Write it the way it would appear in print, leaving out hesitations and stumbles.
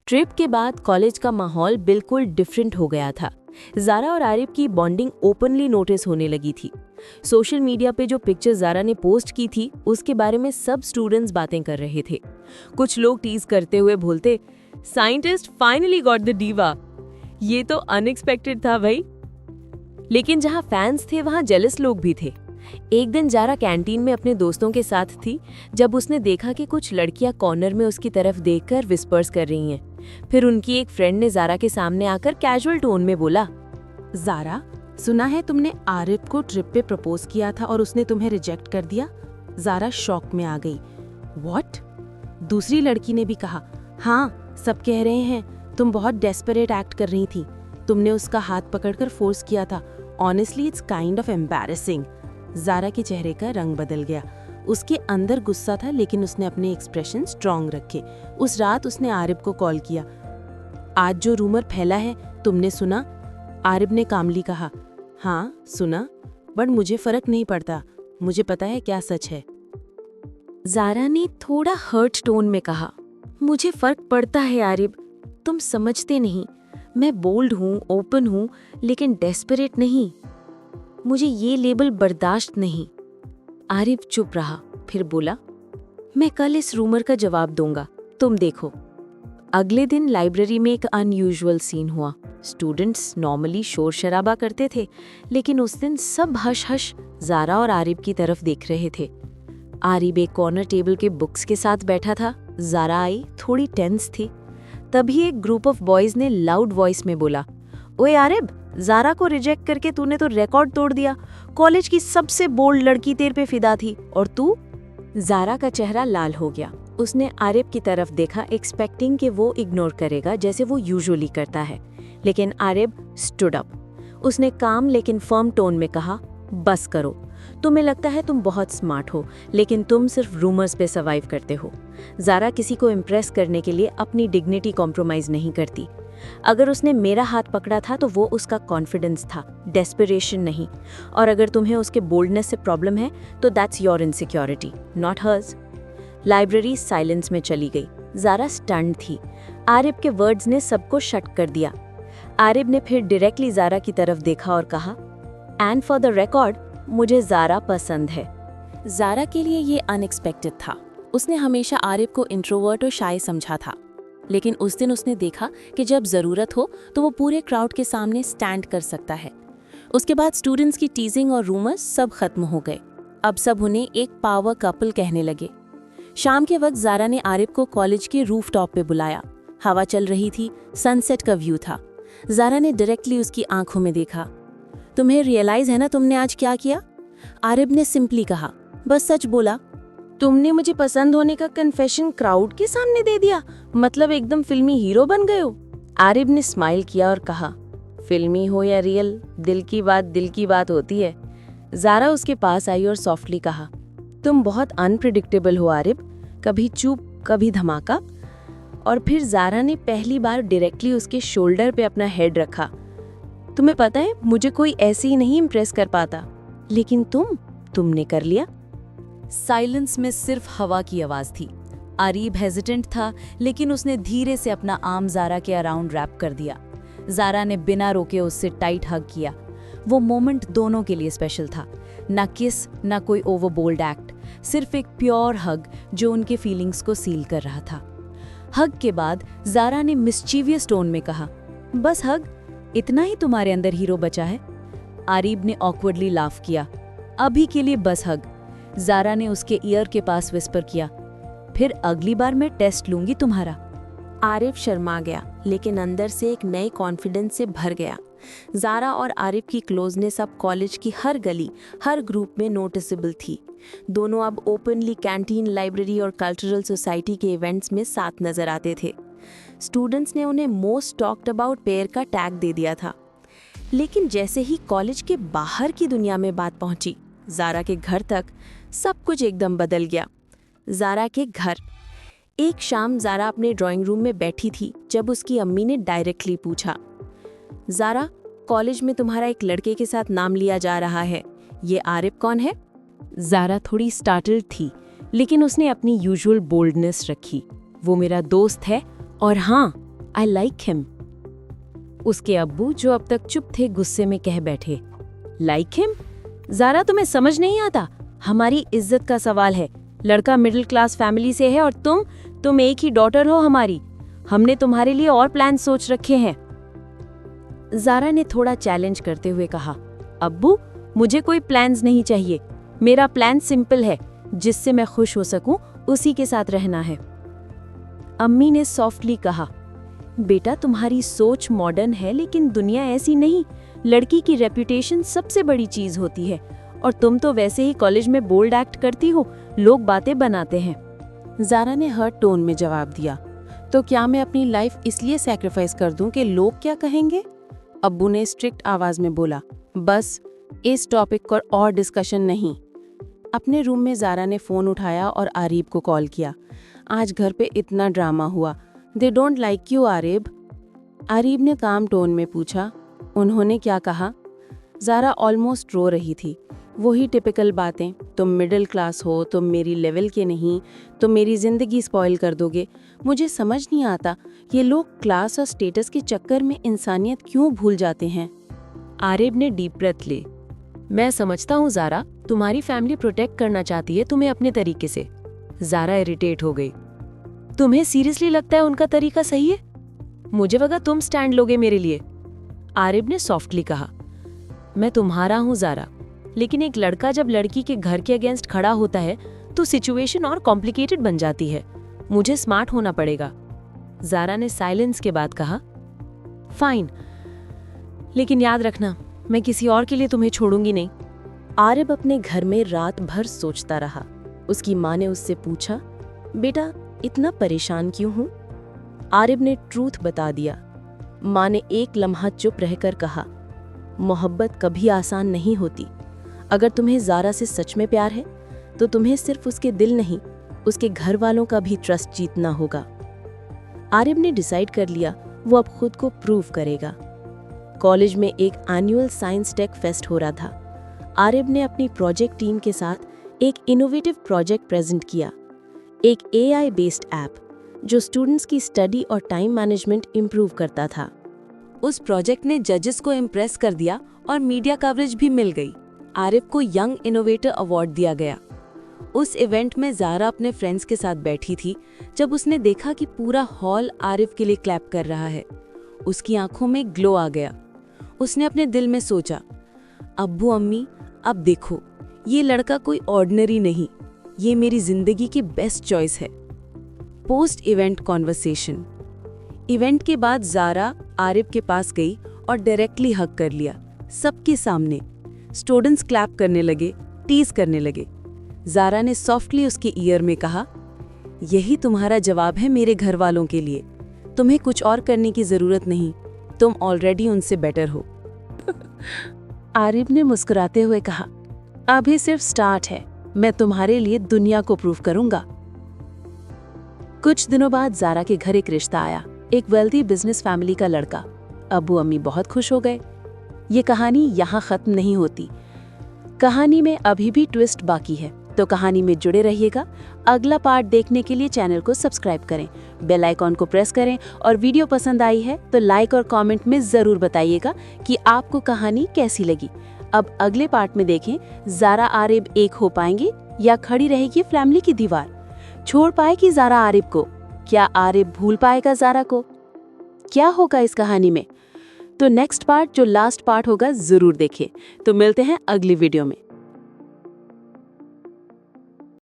Trip के बाद college का माहौल बिल्कुल डिफरेंट हो गया था। ज़ारा और आरिफ की बॉन्डिंग ओपनली नोटिस होने लगी थी। सोशल मीडिया पे जो पिक्चर ज़ारा ने पोस्ट की थी उसके बारे में सब स्टूडेंट्स बातें कर रहे थे। कुछ लोग टीज करते हुए बोलते, scientist finally got the diva. ये तो अनएक्सपेक्टेड था भाई। लेकिन जहाँ फैंस थे वहाँ जेलस लोग भी थे। एक दिन ज़ारा कैंटीन में अपने दोस्तों के साथ थी जब उसने देखा कि कुछ लड़कियां कॉर्नर में उसकी तरफ देखकर विस्पर्स कर रही हैं। फिर उनकी एक फ्रेंड ने ज़ारा के सामने आकर कैजुअल टोन में बोला, ज़ारा, सुना है तुमने आरिफ को ट्रिप पे प्रपोज किया था और उसने तुम्हें रिजेक्ट कर दिया। ज़ारा शॉक में आ गई। व्हाट? दूसरी लड़की ने भी कहा, हाँ, सब कह रहे हैं तुम बहुत डेस्परेट एक्ट कर रही थी। तुमने उसका हाथ पकड़कर फोर्स किया था। Honestly it's kind of embarrassing. Zara के चेहरे का रंग बदल गया। उसके अंदर गुस्सा था लेकिन उसने अपने एक्सप्रेशन स्ट्रॉन्ग रखे। उस रात उसने आरिफ को कॉल किया। आज जो रूमर फैला है तुमने सुना? आरिफ ने कामली कहा, हाँ सुना, बट मुझे फर्क नहीं पड़ता। मुझे पता है क्या सच है। ज़ारा ने थोड़ा हर्ट टोन में कहा, मुझे फर्क पड़ता है आरिफ, तुम समझते नहीं। मैं बोल्ड हूँ, ओपन हूँ, लेकिन डेस्परेट नहीं। मुझे ये लेबल बर्दाश्त नहीं। आरिफ चुप रहा, फिर बोला, मैं कल इस रूमर का जवाब दूंगा, तुम देखो। अगले दिन लाइब्रेरी में एक अनयूजुअल सीन हुआ। स्टूडेंट्स नॉर्मली शोर शराबा करते थे, लेकिन उस दिन सब हश हश ज़ारा और आरिफ की तरफ देख रहे थे। आरिफ एक कॉर्नर टेबल के बुक्स के साथ बैठा था। ज़ारा आई, थोड़ी टेंस थी। तभी एक ग्रुप ऑफ बॉयज ने लाउड वॉइस में बोला, ओए आरिफ, ज़ारा को रिजेक्ट करके तूने तो रिकॉर्ड तोड़ दिया। कॉलेज की सबसे बोल्ड लड़की तेरे पे फिदा थी और तू। ज़ारा का चेहरा लाल हो गया। उसने आरिफ की तरफ देखा, एक्सपेक्टिंग कि वो इग्नोर करेगा जैसे वो यूजुअली करता है, लेकिन आरिफ स्टूड अप। उसने काम लेकिन फर्म टोन में कहा, बस करो। तुम्हें लगता है तुम बहुत स्मार्ट हो, लेकिन तुम सिर्फ रूमर्स पे सर्वाइव करते हो। ज़ारा किसी को इम्प्रेस करने के लिए अपनी डिग्निटी कॉम्प्रोमाइज़ नहीं करती। अगर उसने मेरा हाथ पकड़ा था तो वो उसका कॉन्फिडेंस था, डेस्परेशन नहीं। और अगर तुम्हें उसके बोल्डनेस से प्रॉब्लम है तो that's your insecurity, not hers. Library silence में चली गई। ज़ारा स्टन्ड थी। आरिफ के वर्ड्स ने सबको शट कर दिया। आरिफ ने फिर डायरेक्टली ज़ारा की तरफ देखा और कहा, एंड फॉर द रिकॉर्ड, मुझे ज़ारा पसंद है। ज़ारा के लिए ये अनएक्सपेक्टेड था। उसने हमेशा आरिफ को इंट्रोवर्ट और शाय समझा था, लेकिन उस दिन उसने देखा कि जब ज़रूरत हो तो वो पूरे क्राउड के सामने स्टैंड कर सकता है। उसके बाद स्टूडेंट्स की टीजिंग और रूमर्स सब खत्म हो गए। अब सब उन्हें एक पावर कपल कहने लगे। शाम के वक्त ज़ारा ने आरिफ को कॉलेज के रूफटॉप पे बुलाया। हवा चल रही थी, सनसेट का व्यू था। ज़ारा ने डायरेक्टली उसकी आंखों में देखा। तुम्हें रियलाइज है ना तुमने आज क्या किया? आरिफ ने सिंपली कहा, बस सच बोला। तुमने मुझे पसंद होने का कन्फेशन क्राउड के सामने दे दिया, मतलब एकदम फिल्मी हीरो बन गए हो। आरिफ ने स्माइल किया और कहा, फिल्मी हो या रियल, दिल की बात होती है। ज़ारा उसके पास आई और सॉफ्टली कहा, तुम बहुत अनप्रिडिक्टेबल हो आरिफ, कभी चुप कभी धमाका। और फिर ज़ारा ने पहली बार डायरेक्टली उसके शोल्डर पे अपना हेड रखा। तुम्हें पता है, मुझे कोई ऐसे ही नहीं इम्प्रेस कर पाता, लेकिन तुमने कर लिया। साइलेंस में सिर्फ हवा की आवाज थी। आरिफ हेजिटेंट था, लेकिन उसने धीरे से अपना आर्म ज़ारा के अराउंड रैप कर दिया। ज़ारा ने बिना रोके उससे टाइट हग किया। वो मोमेंट दोनों के लिए स्पेशल था। ना किस, ना कोई ओवरबोल्ड एक्ट, सिर्फ एक प्योर हग जो उनके फीलिंग्स को सील कर रहा था। हग के बाद ज़ारा ने मिस्चीवियस टोन में कहा, बस हग, इतना ही तुम्हारे अंदर हीरो बचा है? आरिफ ने ऑकवर्डली लाफ किया, अभी के लिए बस हग। ज़ारा ने उसके ईयर के पास विस्पर किया, फिर अगली बार मैं टेस्ट लूंगी तुम्हारा। आरिफ शर्मा गया, लेकिन अंदर से एक नए कॉन्फिडेंस से भर गया। ज़ारा और आरिफ की क्लोजनेस अब कॉलेज की हर गली, हर ग्रुप में नोटिसेबल थी। दोनों अब ओपनली कैंटीन, लाइब्रेरी और कल्चरल सोसाइटी के इवेंट्स में साथ नजर आते थे। स्टूडेंट्स ने उन्हें मोस्ट टॉक्ड अबाउट पेयर का टैग दे दिया था। लेकिन जैसे ही कॉलेज के बाहर की दुनिया में बात पहुंची, ज़ारा के घर तक, सब कुछ एकदम बदल गया। ज़ारा के घर। एक शाम ज़ारा अपने ड्राइंग रूम में बैठी थी जब उसकी अम्मी ने डायरेक्टली पूछा, ज़ारा, कॉलेज में तुम्हारा एक लड़के के साथ नाम लिया जा रहा है, ये आरिफ कौन है? ज़ारा थोड़ी स्टार्टल्ड थी, लेकिन उसने अपनी यूजुअल बोल्डनेस रखी। वो मेरा दोस्त है और हाँ, आई लाइक हिम। उसके अब्बू जो अब तक चुप थे गुस्से में कह बैठे, लाइक हिम? ज़ारा तुम्हें समझ नहीं आता? हमारी इज्जत का सवाल है। लड़का मिडिल क्लास फैमिली से है और तुम एक ही डॉटर हो हमारी। हमने तुम्हारे लिए और प्लान सोच रखे हैं। ज़ारा ने थोड़ा चैलेंज करते हुए कहा, अब्बू मुझे कोई प्लान्स नहीं चाहिए। मेरा प्लान सिंपल है, जिससे मैं खुश हो सकूं उसी के साथ रहना है। अम्मी ने सॉफ्टली कहा, बेटा तुम्हारी सोच मॉडर्न है लेकिन दुनिया ऐसी नहीं। लड़की की रेपुटेशन सबसे बड़ी चीज होती है और तुम तो वैसे ही कॉलेज में बोल्ड एक्ट करती हो, लोग बातें बनाते हैं। ज़ारा ने हर्ट टोन में जवाब दिया, तो क्या मैं अपनी लाइफ इसलिए सैक्रिफाइस कर दूं कि लोग क्या कहेंगे? अब्बू ने स्ट्रिक्ट आवाज में बोला, बस इस टॉपिक पर और डिस्कशन नहीं। अपने रूम में ज़ारा ने फ़ोन उठाया और आरिब को कॉल किया। आज घर पे इतना ड्रामा हुआ। They don't like you Arib. Arib ने काम टोन में पूछा, उन्होंने क्या कहा? ज़ारा ऑलमोस्ट रो रही थी। वही टिपिकल बातें, तुम मिडिल क्लास हो, तुम मेरी लेवल के नहीं, तुम मेरी ज़िंदगी स्पॉइल कर दोगे। मुझे समझ नहीं आता ये लोग क्लास और स्टेटस के चक्कर में इंसानियत क्यों भूल जाते हैं। आरिब ने डीप ब्रेथ ली। मैं समझता हूँ ज़ारा, तुम्हारी फैमिली प्रोटेक्ट करना चाहती है तुम्हें अपने तरीके से। ज़ारा इरिटेट हो गई। तुम्हें सीरियसली लगता है उनका तरीका सही है? मुझे लगा तुम स्टैंड लोगे मेरे लिए। आरिब ने सॉफ्टली कहा, मैं तुम्हारा हूँ ज़ारा, लेकिन एक लड़का जब लड़की के घर के अगेंस्ट खड़ा होता है तो सिचुएशन और कॉम्प्लिकेटेड बन जाती है। मुझे स्मार्ट होना पड़ेगा। ज़ारा ने साइलेंस के बाद कहा, फाइन, लेकिन याद रखना मैं किसी और के लिए तुम्हें छोड़ूंगी नहीं। आरिब अपने घर में रात भर सोचता रहा। उसकी माँ ने उससे पूछा, बेटा इतना परेशान क्यों हूँ? आरिब ने ट्रूथ बता दिया। माँ ने एक लम्हा चुप रहकर कहा, मोहब्बत कभी आसान नहीं होती। अगर तुम्हें ज़ारा से सच में प्यार है तो तुम्हें सिर्फ उसके दिल नहीं, उसके घर वालों का भी ट्रस्ट जीतना होगा। आरिब ने डिसाइड कर लिया वो अब खुद को प्रूव करेगा। कॉलेज में एक एनुअल साइंस टेक फेस्ट हो रहा था। आरिब ने अपनी प्रोजेक्ट टीम के साथ एक इनोवेटिव प्रोजेक्ट प्रेजेंट किया, एक AI बेस्ड ऐप जो स्टूडेंट्स की स्टडी और टाइम मैनेजमेंट इम्प्रूव करता था। उस प्रोजेक्ट ने जजेस को इम्प्रेस कर दिया और मीडिया कवरेज भी मिल गई। आरिब को यंग इनोवेटर अवार्ड दिया गया। उस इवेंट में ज़ारा अपने फ्रेंड्स के साथ बैठी थी जब उसने देखा कि पूरा हॉल आरिब के लिए क्लैप कर रहा है। उसकी आंखों में ग्लो आ गया। उसने अपने दिल में सोचा, अब्बू अम्मी अब देखो, ये लड़का कोई ऑर्डिनरी नहीं, ये मेरी जिंदगी की बेस्ट चॉइस है। Post event conversation. इवेंट के बाद ज़ारा आरिब के पास गई और डायरेक्टली हग कर लिया, सबके सामने। स्टूडेंट्स क्लैप करने लगे, टीज करने लगे। ज़ारा ने सॉफ्टली उसके ईयर में कहा, यही तुम्हारा जवाब है मेरे घर वालों के लिए। तुम्हें कुछ और करने की ज़रूरत नहीं, तुम ऑलरेडी उनसे बेटर हो। आरिब ने मुस्कुराते हुए कहा, अभी सिर्फ स्टार्ट है, मैं तुम्हारे लिए दुनिया को प्रूव करूंगा। कुछ दिनों बाद ज़ारा के घर एक रिश्ता आया, एक वेल्दी बिजनेस फैमिली का लड़का। अब्बू अम्मी बहुत खुश हो गए। ये कहानी यहाँ खत्म नहीं होती। कहानी में अभी भी ट्विस्ट बाकी है, तो कहानी में जुड़े रहिएगा। अगला पार्ट देखने के लिए चैनल को सब्सक्राइब करें, बेल आइकॉन को प्रेस करें और वीडियो पसंद आई है तो लाइक और कमेंट में ज़रूर बताइएगा कि आपको कहानी कैसी लगी। अब अगले पार्ट में देखें, ज़ारा आरिब एक हो पाएंगे या खड़ी रहेगी फैमिली की दीवार? छोड़ पाएगी ज़ारा आरिब को? क्या आरिब भूल पाएगा ज़ारा को? क्या होगा इस कहानी में? तो नेक्स्ट पार्ट, जो लास्ट पार्ट होगा, ज़रूर देखें। तो मिलते हैं अगली वीडियो में।